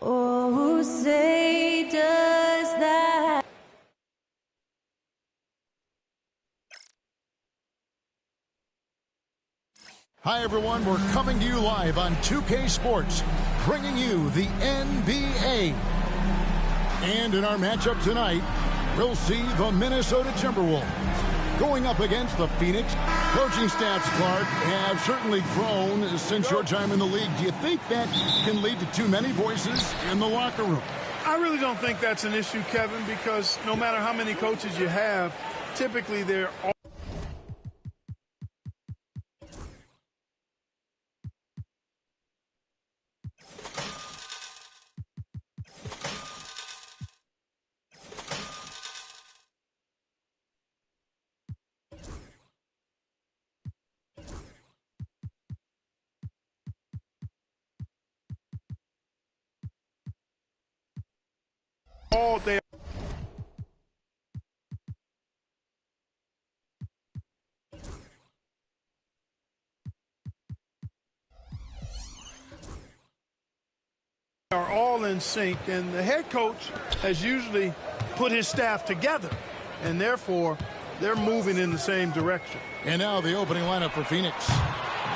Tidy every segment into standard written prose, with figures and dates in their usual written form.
Oh, say does that. Hi, everyone. We're coming to you live on 2K Sports, bringing you the NBA. And in our matchup tonight, we'll see the Minnesota Timberwolves going up against the Phoenix. Coaching staffs, Clark, have certainly grown since your time in the league. Do you think that can lead to too many voices in the locker room? I really don't think that's an issue, Kevin, because no matter how many coaches you have, typically they're all they are all in sync, and the head coach has usually put his staff together, and therefore they're moving in the same direction. And now the opening lineup for Phoenix.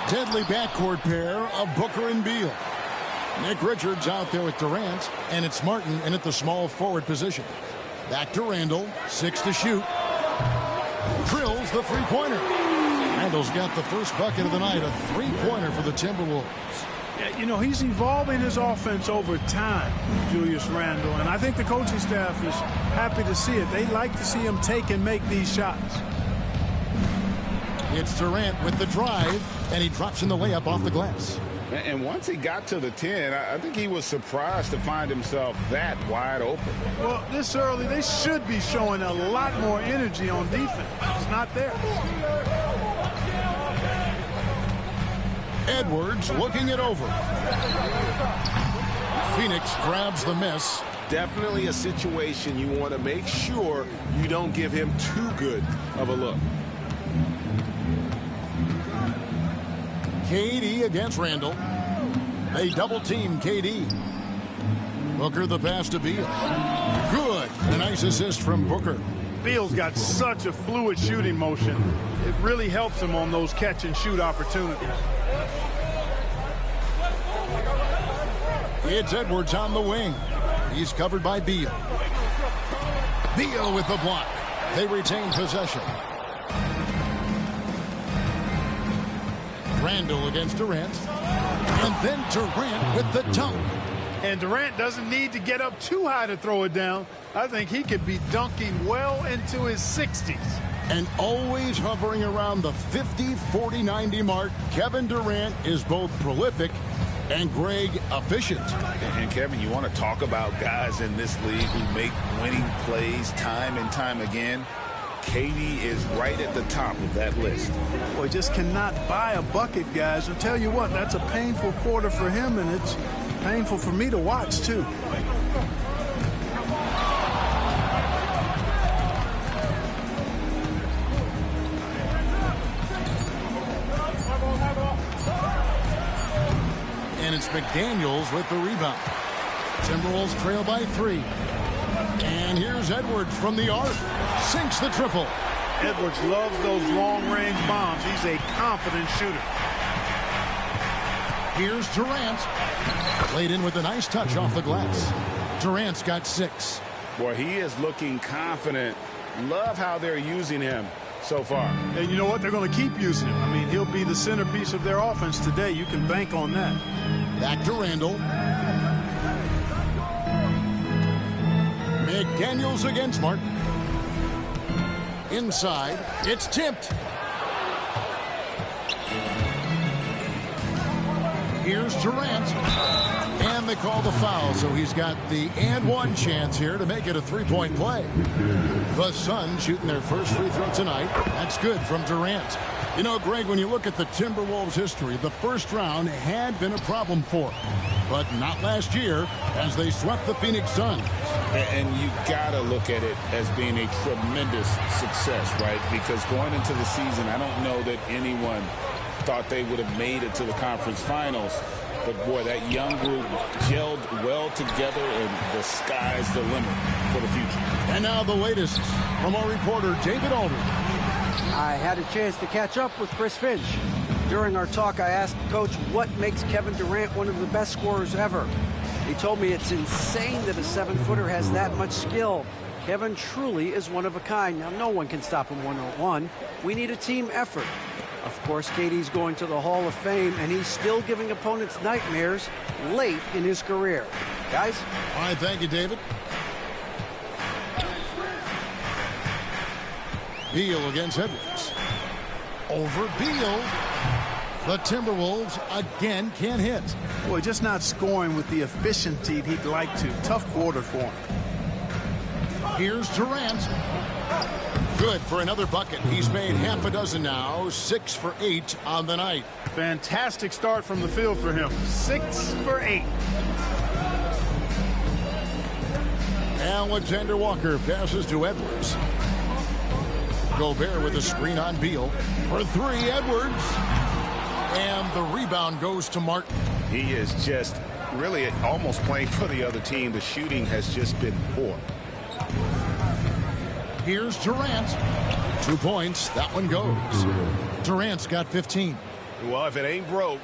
Deadly backcourt pair of Booker and Beal. Nick Richards out there with Durant, and it's Martin in at the small forward position. Back to Randall, 6 to shoot. Drills the three-pointer. Randall's got the first bucket of the night, a three-pointer for the Timberwolves. Yeah, you know, he's evolving his offense over time, Julius Randle, and I think the coaching staff is happy to see it. They like to see him take and make these shots. It's Durant with the drive, and he drops in the layup off the glass. And once he got to the 10, I think he was surprised to find himself that wide open. Well, this early, they should be showing a lot more energy on defense. It's not there. Edwards looking it over. Phoenix grabs the miss. Definitely a situation you want to make sure you don't give him too good of a look. KD against Randall. They double team KD. Booker the pass to Beal. Good. A nice assist from Booker. Beal's got such a fluid shooting motion. It really helps him on those catch and shoot opportunities. It's Edwards on the wing. He's covered by Beal. Beal with the block. They retain possession. Randall against Durant. And then Durant with the dunk. And Durant doesn't need to get up too high to throw it down. I think he could be dunking well into his 60s. And always hovering around the 50, 40, 90 mark, Kevin Durant is both prolific and, Greg, efficient. And Kevin, you want to talk about guys in this league who make winning plays time and time again. KD is right at the top of that list. Boy, just cannot buy a bucket, guys. I'll tell you what, that's a painful quarter for him, and it's painful for me to watch, too. And it's McDaniels with the rebound. Timberwolves trail by 3. And here's Edwards from the arc. Sinks the triple. Edwards loves those long-range bombs. He's a confident shooter. Here's Durant. Played in with a nice touch off the glass. Durant's got 6. Boy, he is looking confident. Love how they're using him so far. And you know what? They're going to keep using him. I mean, he'll be the centerpiece of their offense today. You can bank on that. Back to Randall. McDaniels against Martin. Inside, it's tipped. Here's Durant. And they call the foul, so he's got the and one chance here to make it a three-point play. The Suns shooting their first free throw tonight. That's good from Durant. You know, Greg, when you look at the Timberwolves' history, the first round had been a problem for them. But not last year, as they swept the Phoenix Suns. And you got to look at it as being a tremendous success, right? Because going into the season, I don't know that anyone thought they would have made it to the conference finals. But, boy, that young group gelled well together, and the sky's the limit for the future. And now the latest from our reporter, David Aldridge. I had a chance to catch up with Chris Finch. During our talk, I asked Coach what makes Kevin Durant one of the best scorers ever. He told me it's insane that a 7-footer has that much skill. Kevin truly is one of a kind. Now, no one can stop him one-on-one. We need a team effort. Of course, KD's going to the Hall of Fame, and he's still giving opponents nightmares late in his career. Guys? All right, thank you, David. Beal against Edwards. Over Beal. The Timberwolves again can't hit. Boy, just not scoring with the efficiency he'd like to. Tough quarter for him. Here's Durant. Good for another bucket. He's made half a dozen now. 6 for 8 on the night. Fantastic start from the field for him. 6 for 8. Alexander Walker passes to Edwards. Gobert with a screen on Beal. For 3, Edwards. And the rebound goes to Martin. He is just really almost playing for the other team. The shooting has just been poor. Here's Durant. 2 points. That one goes. Durant's got 15. Well, if it ain't broke,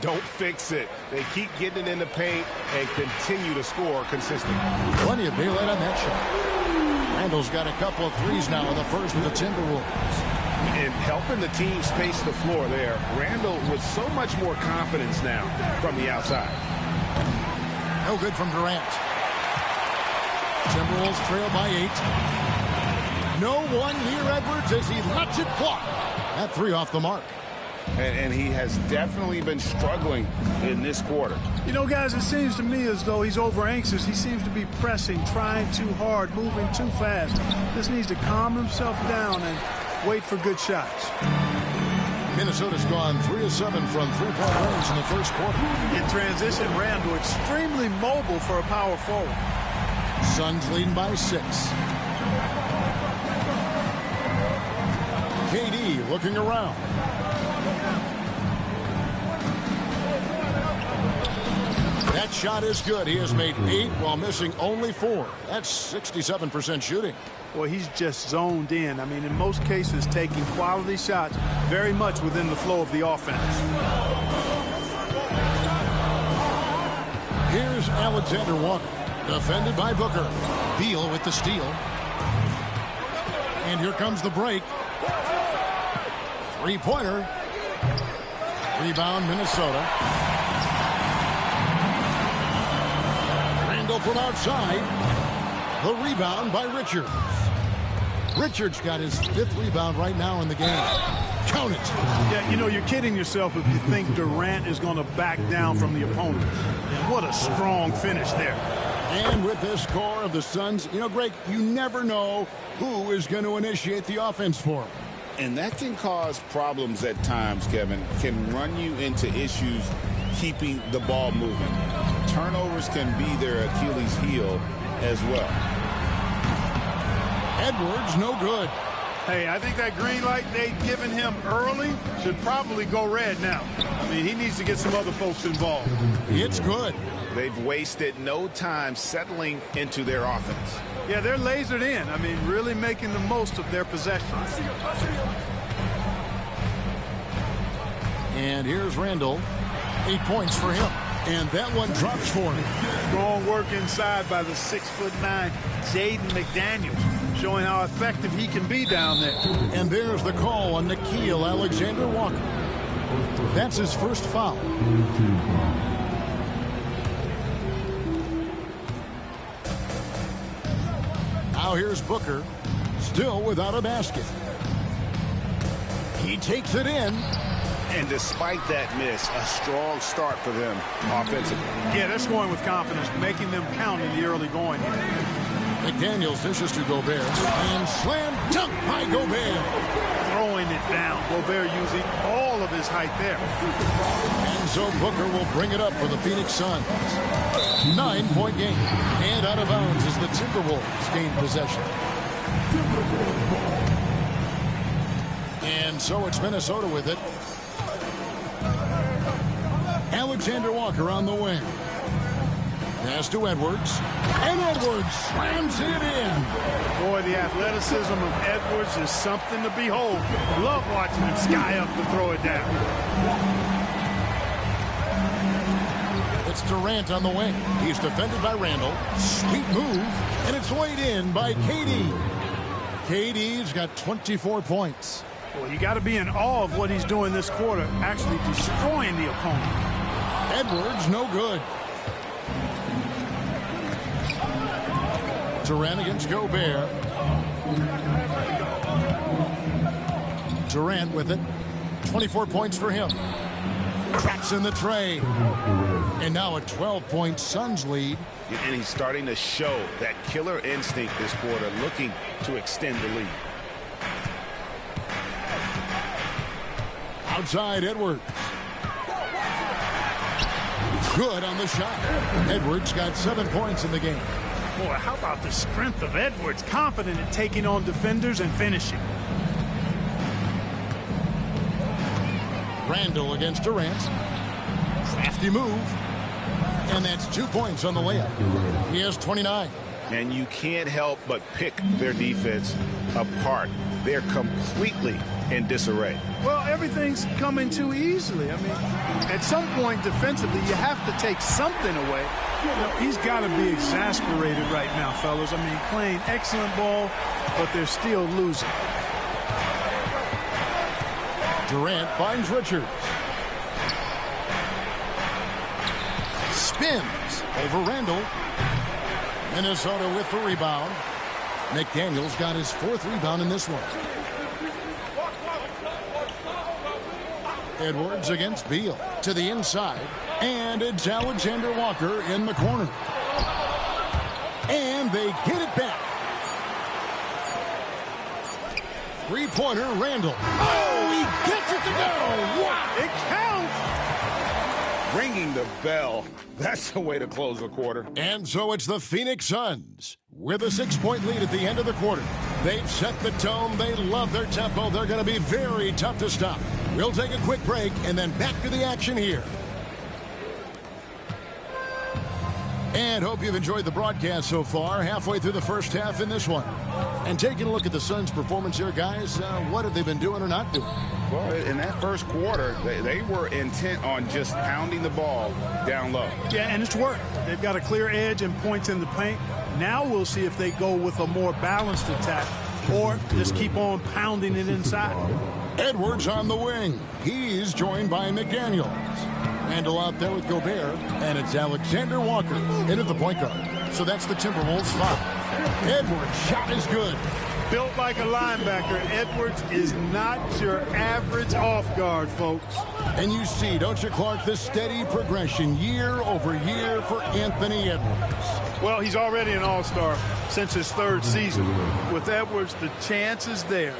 don't fix it. They keep getting it in the paint and continue to score consistently. Plenty of daylight on that shot. Randall's got a couple of threes now in the first with the Timberwolves. And helping the team space the floor there. Randall with so much more confidence now from the outside. No good from Durant. Timberwolves trail by 8. No one near Edwards as he lets it fly. That 3 off the mark. And he has definitely been struggling in this quarter. You know, guys, it seems to me as though he's over anxious. He seems to be pressing, trying too hard, moving too fast. Just needs to calm himself down and wait for good shots. Minnesota's gone 3 of 7 from three-point range in the first quarter. In transition, Randall extremely mobile for a power forward. Suns leading by 6. KD looking around. That shot is good. He has made 8 while missing only 4. That's 67% shooting. Boy, he's just zoned in. I mean, in most cases, taking quality shots very much within the flow of the offense. Here's Alexander Walker, defended by Booker. Beal with the steal. And here comes the break. Three-pointer. Rebound, Minnesota. Randall from outside. The rebound by Richards. Richards got his 5th rebound right now in the game. Count it. Yeah, you know, you're kidding yourself if you think Durant is going to back down from the opponent. And what a strong finish there. And with this score of the Suns, you know, Greg, you never know who is going to initiate the offense for them. And that can cause problems at times, Kevin. Can run you into issues keeping the ball moving. Turnovers can be their Achilles heel as well. Edwards, no good. Hey, I think that green light they'd given him early should probably go red now. I mean, he needs to get some other folks involved. It's good. They've wasted no time settling into their offense. Yeah, they're lasered in. I mean, really making the most of their possessions. And here's Randall. 8 points for him. And that one drops for him. Strong work inside by the 6'9" Jaden McDaniels, showing how effective he can be down there. And there's the call on Nickeil Alexander-Walker. That's his first foul. Now here's Booker, still without a basket. He takes it in. And despite that miss, a strong start for them offensively. Yeah, they're scoring with confidence, making them count in the early going here. McDaniels dishes to Gobert. And slam dunk by Gobert. Throwing it down. Gobert using all of his height there. And so Booker will bring it up for the Phoenix Suns. 9-point game. And out of bounds as the Timberwolves gain possession. And so it's Minnesota with it. Alexander Walker on the wing. Pass to Edwards. And Edwards slams it in. Boy, the athleticism of Edwards is something to behold. Love watching him sky up to throw it down. It's Durant on the wing. He's defended by Randall. Sweet move. And it's weighed in by KD. KD's got 24 points. Well, you got to be in awe of what he's doing this quarter, actually destroying the opponent. Edwards, no good. Durant against Gobert. Durant with it. 24 points for him. Cracks in the tray. And now a 12-point Suns lead. And he's starting to show that killer instinct this quarter, looking to extend the lead. Outside Edwards. Good on the shot. Edwards got 7 points in the game. Boy, how about the strength of Edwards? Confident in taking on defenders and finishing. Randall against Durant. Crafty move. And that's 2 points on the layup. He has 29. And you can't help but pick their defense apart. They're completely in disarray. Well, everything's coming too easily. I mean, at some point defensively, you have to take something away. You know, he's got to be exasperated right now, fellas. I mean, playing excellent ball, but they're still losing. Durant finds Richards. Spins over Randall. Minnesota with the rebound. McDaniels got his 4th rebound in this one. Edwards against Beal to the inside. And it's Alexander Walker in the corner. And they get it back. Three-pointer, Randall. Oh, he gets it to go. Wow. It counts. Ringing the bell. That's the way to close the quarter. And so it's the Phoenix Suns with a 6-point lead at the end of the quarter. They've set the tone. They love their tempo. They're going to be very tough to stop. We'll take a quick break and then back to the action here. And hope you've enjoyed the broadcast so far. Halfway through the first half in this one. And taking a look at the Suns' performance here, guys, what have they been doing or not doing? Well, in that first quarter, they were intent on just pounding the ball down low. Yeah, and it's worked. They've got a clear edge and points in the paint. Now we'll see if they go with a more balanced attack or just keep on pounding it inside. Edwards on the wing. He's joined by McDaniels. Randall out there with Gobert. And it's Alexander Walker in at the point guard. So that's the Timberwolves 5. Edwards' shot is good. Built like a linebacker, Edwards is not your average off guard, folks. And you see, don't you, Clark, the steady progression year over year for Anthony Edwards. Well, he's already an all-star since his 3rd season. With Edwards, the chance is there,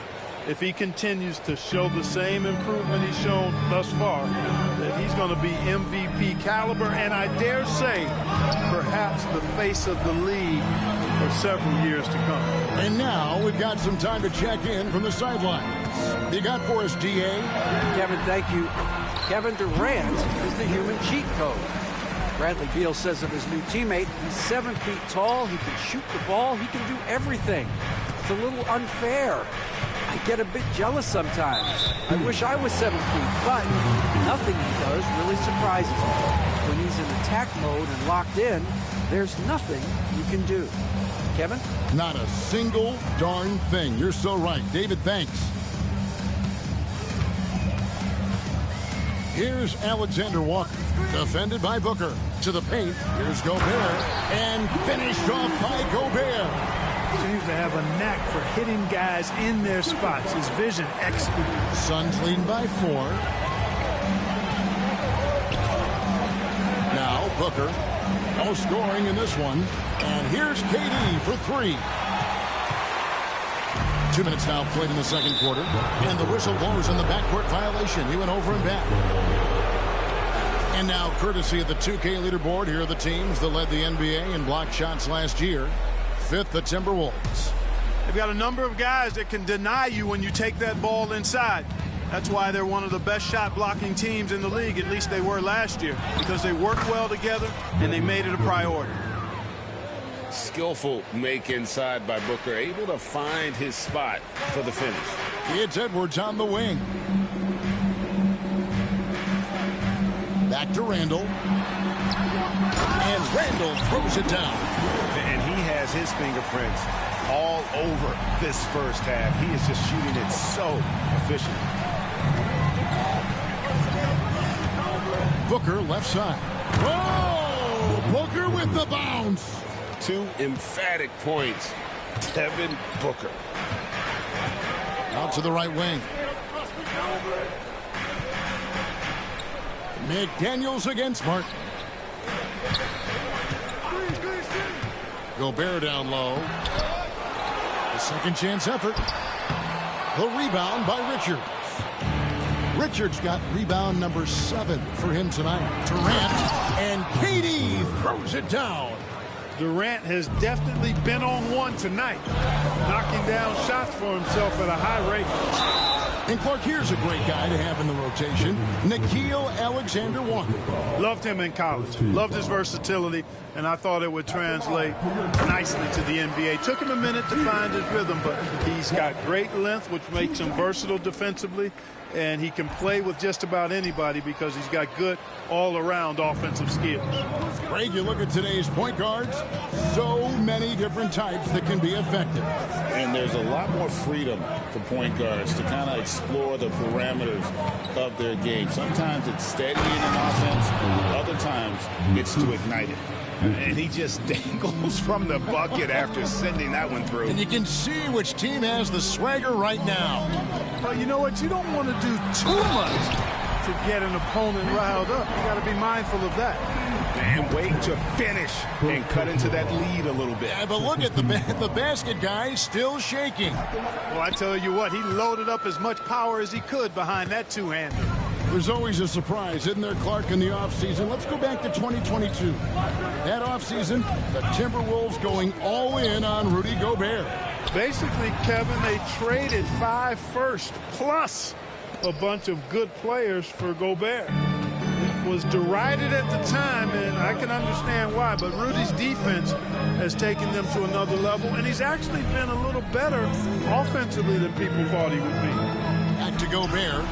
if he continues to show the same improvement he's shown thus far, that he's going to be MVP caliber, and I dare say, perhaps the face of the league for several years to come. And now we've got some time to check in from the sidelines. You got for us, D.A.? Kevin, thank you. Kevin Durant is the human cheat code. Bradley Beal says of his new teammate, he's 7 feet tall, he can shoot the ball, he can do everything. It's a little unfair. I get a bit jealous sometimes. I wish I was 7 feet, but nothing he does really surprises me. When he's in attack mode and locked in, there's nothing you can do. Kevin? Not a single darn thing. You're so right. David, thanks. Here's Alexander Walker, defended by Booker. To the paint, here's Gobert, and finished off by Gobert. Seems to have a knack for hitting guys in their spots. His vision excellent. Suns leading by 4. Now Booker. No scoring in this one. And here's KD for 3. 2 minutes now played in the second quarter. And the whistle blows in the backcourt violation. He went over and back. And now, courtesy of the 2K leaderboard, here are the teams that led the NBA in block shots last year. 5th, the Timberwolves. They've got a number of guys that can deny you when you take that ball inside. That's why they're one of the best shot blocking teams in the league, at least they were last year, because they worked well together and they made it a priority. Skillful make inside by Booker, able to find his spot for the finish. It's Edwards on the wing. Back to Randall. And Randall throws it down. And he has his fingerprints all over this first half. He is just shooting it so efficient. Booker left side. Oh! Booker with the bounce. 2 emphatic points. Devin Booker. Out to the right wing. McDaniels against Martin. Gobert down low. The second chance effort. The rebound by Richards. Richards got rebound number 7 for him tonight. Durant, and KD throws it down. Durant has definitely been on one tonight, knocking down shots for himself at a high rate. And Clark, here's a great guy to have in the rotation, Nickeil Alexander-Walker. Loved him in college. Loved his versatility, and I thought it would translate nicely to the NBA. Took him a minute to find his rhythm, but he's got great length, which makes him versatile defensively, and he can play with just about anybody because he's got good all-around offensive skills. Greg, you look at today's point guards, so many different types that can be effective. And there's a lot more freedom for point guards to kind of explore the parameters of their game. Sometimes it's steadying an offense, other times it's to ignite it. And he just dangles from the bucket after sending that one through. And you can see which team has the swagger right now. Well, you know what? You don't want to do too much to get an opponent riled up. You got to be mindful of that. And wait to finish and cut into that lead a little bit. Yeah, but look at the basket guy still shaking. Well, I tell you what, he loaded up as much power as he could behind that two-hander. There's always a surprise, isn't there, Clark, in the offseason? Let's go back to 2022. That offseason, the Timberwolves going all in on Rudy Gobert. Basically, Kevin, they traded 5 firsts plus a bunch of good players for Gobert. It was derided at the time, and I can understand why, but Rudy's defense has taken them to another level, and he's actually been a little better offensively than people thought he would be. Back to Gobert.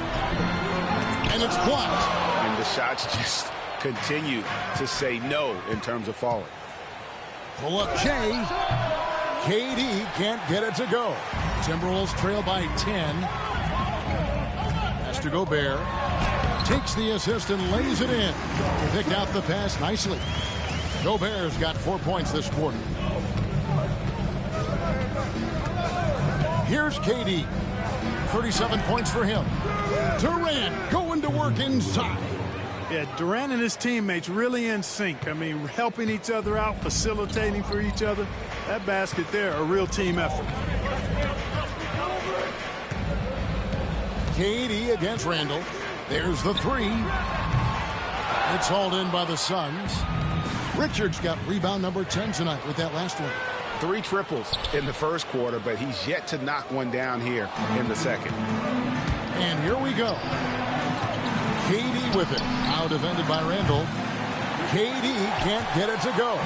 And it's blocked. And the shots just continue to say no in terms of falling. Pull up Jay. KD can't get it to go. Timberwolves trail by 10. Pass to Gobert. Takes the assist and lays it in. Picked out the pass nicely. Gobert's got 4 points this quarter. Here's KD. 37 points for him. Durant going to work inside. Yeah, Durant and his teammates really in sync. I mean, helping each other out, facilitating for each other. That basket there, a real team effort. KD against Randall. There's the three. It's hauled in by the Suns. Richards got rebound number 10 tonight with that last one. 3 triples in the first quarter, but he's yet to knock one down here in the second. And here we go. KD with it. Now defended by Randall. KD can't get it to go.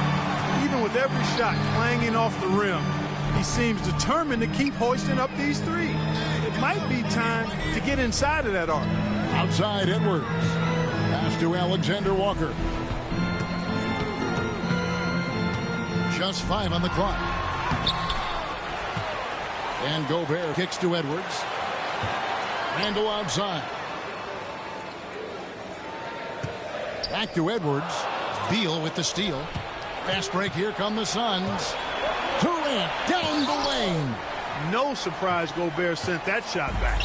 Even with every shot clanging off the rim, he seems determined to keep hoisting up these threes. It might be time to get inside of that arc. Outside Edwards. Pass to Alexander Walker. Just 5 on the clock. And Gobert kicks to Edwards. Randall outside. Back to Edwards. Beal with the steal. Fast break. Here come the Suns. Durant down the lane. No surprise Gobert sent that shot back.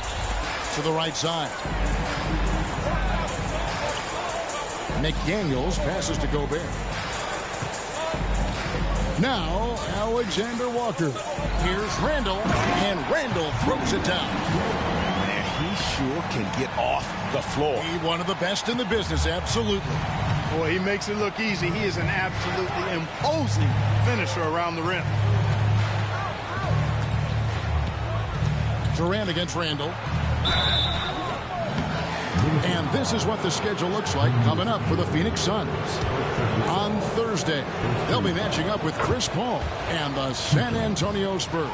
To the right side. McDaniels passes to Gobert. Now Alexander Walker. Here's Randall. And Randall throws it down. Man, he sure can get off the floor. He's one of the best in the business, absolutely. Boy, he makes it look easy. He is an absolutely imposing finisher around the rim. Durant against Randall. And this is what the schedule looks like coming up for the Phoenix Suns. On Thursday, they'll be matching up with Chris Paul and the San Antonio Spurs.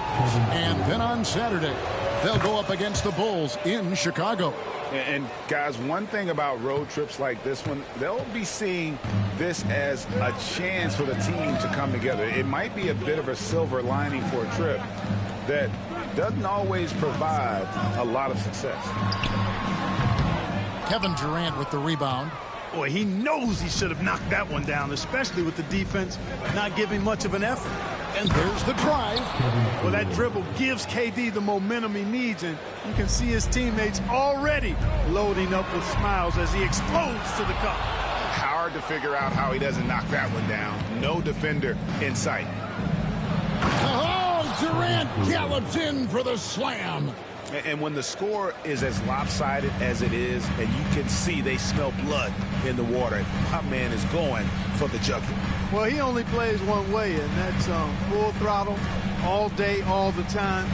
And then on Saturday, they'll go up against the Bulls in Chicago. And guys, one thing about road trips like this one, they'll be seeing this as a chance for the team to come together. It might be a bit of a silver lining for a trip that doesn't always provide a lot of success. Kevin Durant with the rebound. Boy, he knows he should have knocked that one down, especially with the defense not giving much of an effort. And there's the drive. Well, that dribble gives KD the momentum he needs, and you can see his teammates already loading up with smiles as he explodes to the cup. Hard to figure out how he doesn't knock that one down. No defender in sight. Oh, Durant gallops in for the slam. And when the score is as lopsided as it is, and you can see they smell blood in the water, my man is going for the jugular. Well, he only plays one way, and that's full throttle, all day, all the time,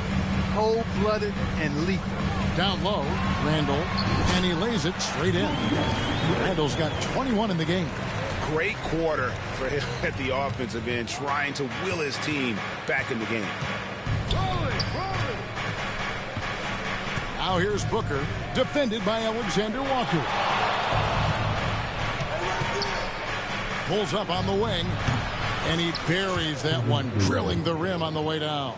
cold-blooded and lethal. Down low, Randall, and he lays it straight in. Randall's got 21 in the game. Great quarter for him at the offensive end, trying to will his team back in the game. Now here's Booker, defended by Alexander Walker. Pulls up on the wing, and he buries that one, drilling the rim on the way down.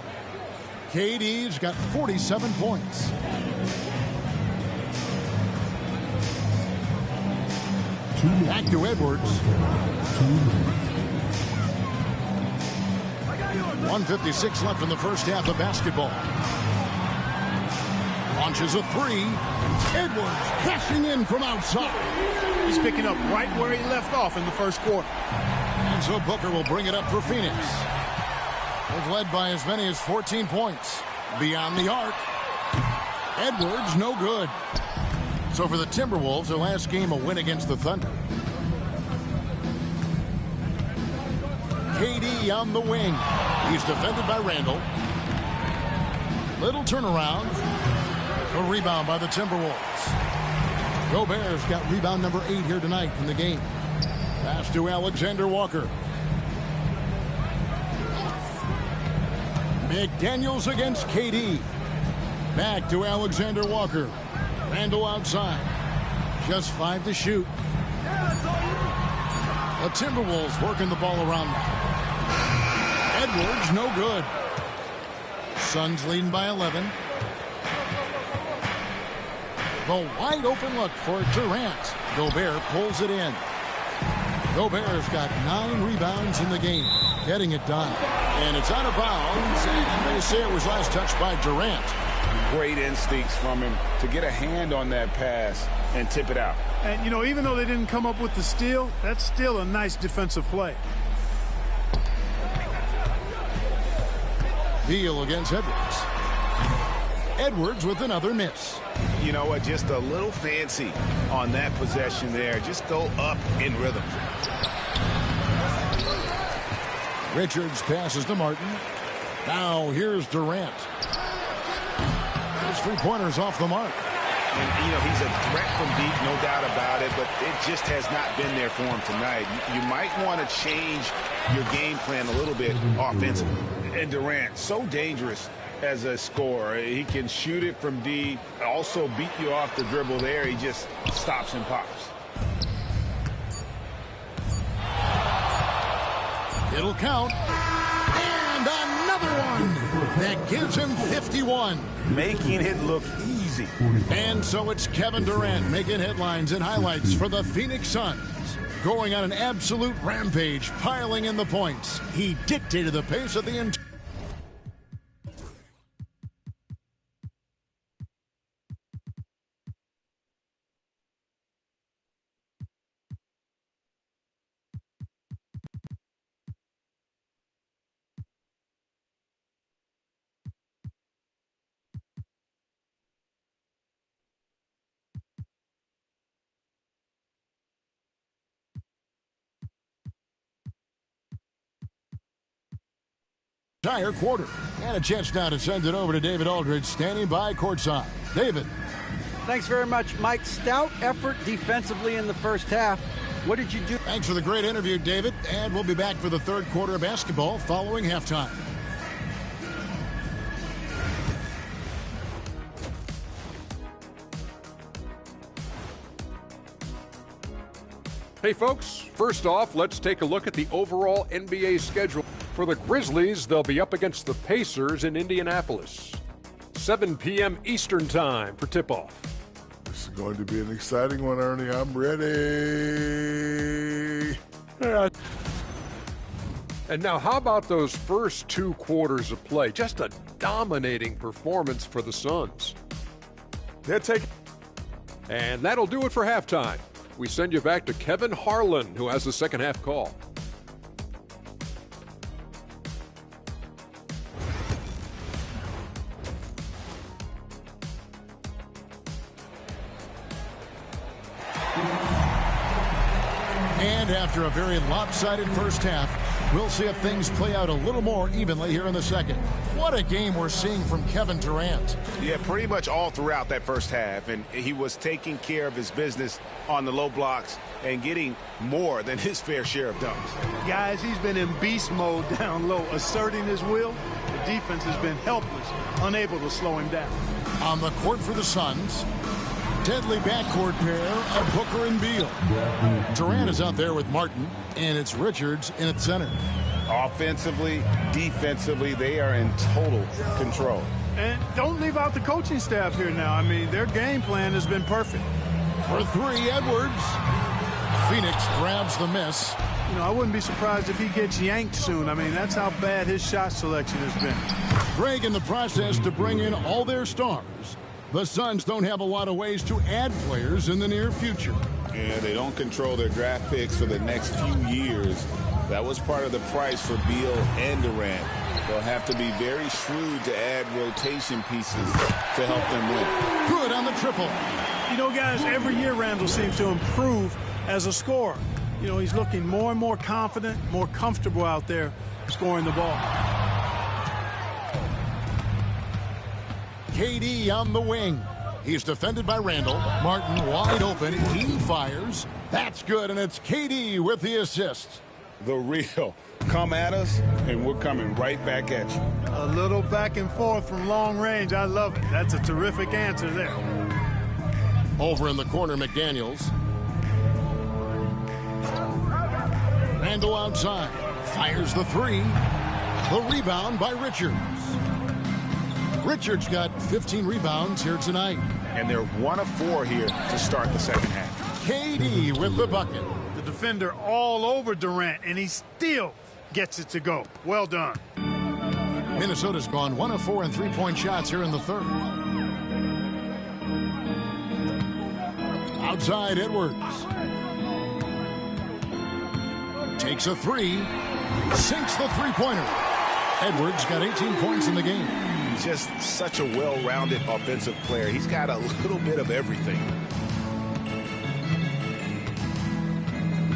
KD's got 47 points. Back to Edwards. 1:56 left in the first half of basketball. Launches a three. Edwards cashing in from outside. He's picking up right where he left off in the first quarter. And so Booker will bring it up for Phoenix. They've led by as many as 14 points. Beyond the arc. Edwards, no good. So for the Timberwolves, their last game, a win against the Thunder. KD on the wing. He's defended by Randall. Little turnaround. A rebound by the Timberwolves. Gobert's got rebound number 8 here tonight in the game. Pass to Alexander Walker. McDaniels against KD. Back to Alexander Walker. Randall outside. Just 5 to shoot. The Timberwolves working the ball around them. Edwards, no good. Suns leading by 11. The wide open look for Durant. Gobert pulls it in. Gobert's got 9 rebounds in the game, getting it done. And it's out of bounds, and they say it was last touched by Durant. Great instincts from him to get a hand on that pass and tip it out. And, you know, even though they didn't come up with the steal, that's still a nice defensive play. Beal against Edwards. Edwards with another miss. You know what? Just a little fancy on that possession there. Just go up in rhythm. Richards passes to Martin. Now here's Durant. His 3-pointers off the mark. And, you know, he's a threat from deep, no doubt about it, but it just has not been there for him tonight. You might want to change your game plan a little bit offensively. And Durant, so dangerous as a scorer. He can shoot it from deep, also beat you off the dribble there. He just stops and pops. It'll count. And another one. That gives him 51. Making it look easy. And so it's Kevin Durant making headlines and highlights for the Phoenix Suns. Going on an absolute rampage, piling in the points. He dictated the pace of the entire. Entire quarter. And a chance now to send it over to David Aldridge, standing by courtside. David. Thanks very much, Mike. Stout effort defensively in the first half. What did you do? Thanks for the great interview, David. And we'll be back for the third quarter of basketball following halftime. Hey folks, first off, let's take a look at the overall NBA schedule. For the Grizzlies, they'll be up against the Pacers in Indianapolis. 7 p.m. Eastern Time for tip-off. This is going to be an exciting one, Ernie. I'm ready. And now how about those first 2 quarters of play? Just a dominating performance for the Suns. And that'll do it for halftime. We send you back to Kevin Harlan, who has the second half call. And after a very lopsided first half, we'll see if things play out a little more evenly here in the second. What a game we're seeing from Kevin Durant. Yeah, pretty much all throughout that first half, and he was taking care of his business on the low blocks and getting more than his fair share of dunks. Guys, he's been in beast mode down low, asserting his will. The defense has been helpless, unable to slow him down. On the court for the Suns, deadly backcourt pair of Booker and Beal. Durant is out there with Martin, and it's Richards in at center. Offensively, defensively, they are in total control. And don't leave out the coaching staff here now. I mean, their game plan has been perfect. For 3, Edwards. Phoenix grabs the miss. You know, I wouldn't be surprised if he gets yanked soon. I mean, that's how bad his shot selection has been. Greg in the process to bring in all their stars. The Suns don't have a lot of ways to add players in the near future. Yeah, they don't control their draft picks for the next few years. That was part of the price for Beal and Durant. They'll have to be very shrewd to add rotation pieces to help them win. Good on the triple. You know, guys, every year Randall seems to improve as a scorer. You know, he's looking more and more confident, more comfortable out there scoring the ball. KD on the wing. He's defended by Randall. Martin wide open. He fires. That's good, and it's KD with the assist. The real. Come at us, and we're coming right back at you. A little back and forth from long range. I love it. That's a terrific answer there. Over in the corner, McDaniels. Randall outside. Fires the 3. The rebound by Richards. Richards got 15 rebounds here tonight. And they're 1 of 4 here to start the second half. KD with the bucket. The defender all over Durant, and he still gets it to go. Well done. Minnesota's gone 1 of 4 in three-point shots here in the third. Outside, Edwards. Takes a three. Sinks the three-pointer. Edwards got 18 points in the game. He's just such a well-rounded offensive player. He's got a little bit of everything.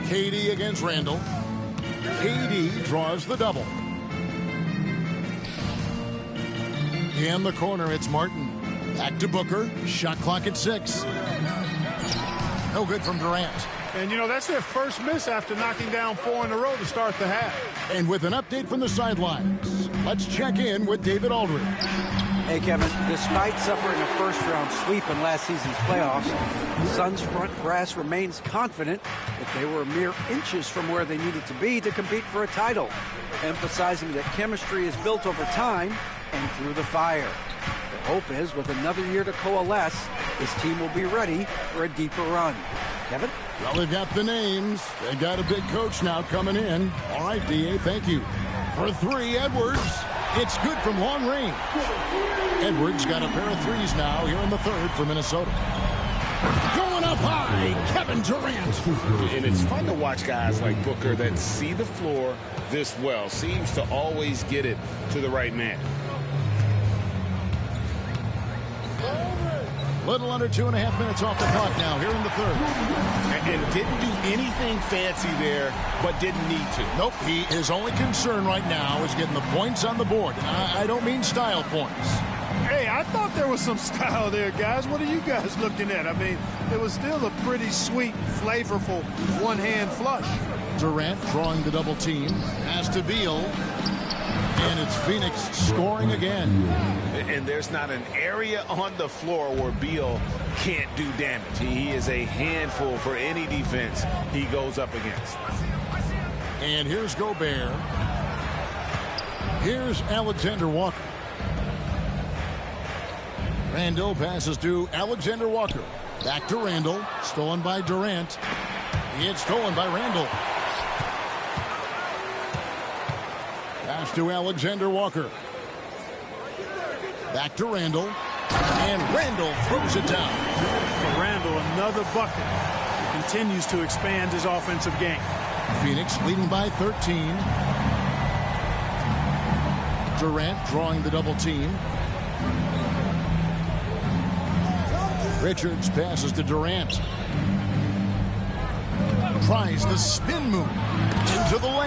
KD against Randall. KD draws the double. In the corner, it's Martin. Back to Booker. Shot clock at 6. No good from Durant. And, you know, that's their first miss after knocking down 4 in a row to start the half. And with an update from the sidelines, let's check in with David Aldridge. Hey, Kevin, despite suffering a first-round sweep in last season's playoffs, the Suns' front brass remains confident that they were mere inches from where they needed to be to compete for a title, emphasizing that chemistry is built over time and through the fire. The hope is, with another year to coalesce, this team will be ready for a deeper run. Kevin? Well, they've got the names. They got a big coach now coming in. All right, D.A., thank you. For 3, Edwards. It's good from long range. Edwards got a pair of threes now here in the third for Minnesota. Going up high, Kevin Durant. And it's fun to watch guys like Booker that see the floor this well. Seems to always get it to the right man. Little under 2.5 minutes off the clock now here in the third. And didn't do anything fancy there, but didn't need to. Nope, his only concern right now is getting the points on the board. I don't mean style points. Hey, I thought there was some style there, guys. What are you guys looking at? I mean, it was still a pretty sweet, flavorful one-hand flush. Durant drawing the double team. Has to Beal. And it's Phoenix scoring again. And there's not an area on the floor where Beal can't do damage. He is a handful for any defense he goes up against. And here's Gobert. Here's Alexander Walker. Randall passes to Alexander Walker. Back to Randall. Stolen by Durant. It's stolen by Randall. Pass to Alexander Walker. Back to Randall. And Randall throws it down. For Randall, another bucket. He continues to expand his offensive game. Phoenix leading by 13. Durant drawing the double team. Richards passes to Durant. Tries the spin move into the lane.